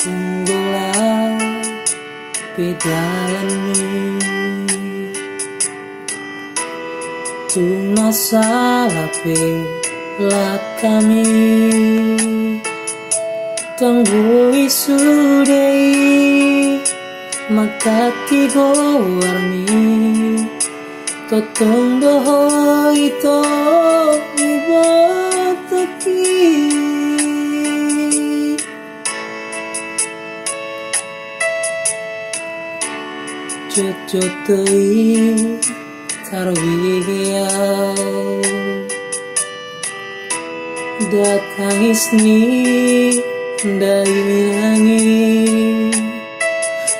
tunggulah pedalani tu masalah pela kami tanggui sudai makati gowarmi totong doho ito ibataki jotoi karwigyaw datangis ni dayangi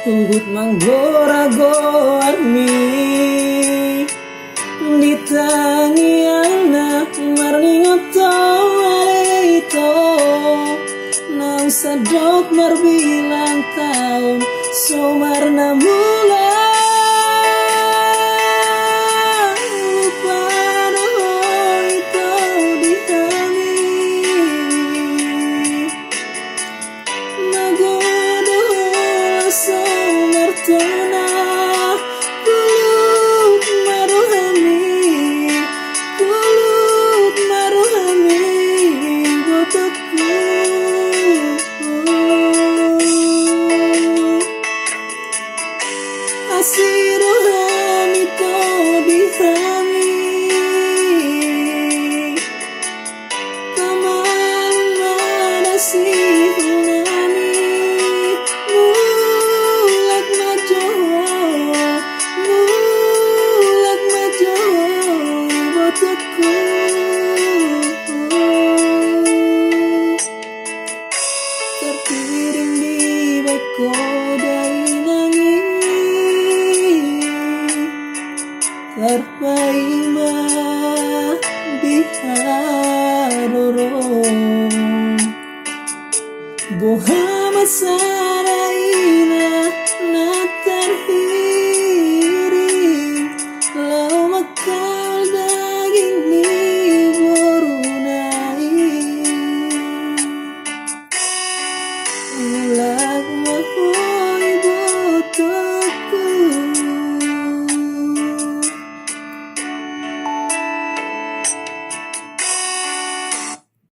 uhut manggora-gormi ditangi anak marningoto aleito nang sadok marbilang tahun somarna mula Asirohami to dihami taman manasihunami mulak majo botoku terpiring di beko dari nangis terpaima diharorong bohama saraina na terhiring lau makal daging ni borunai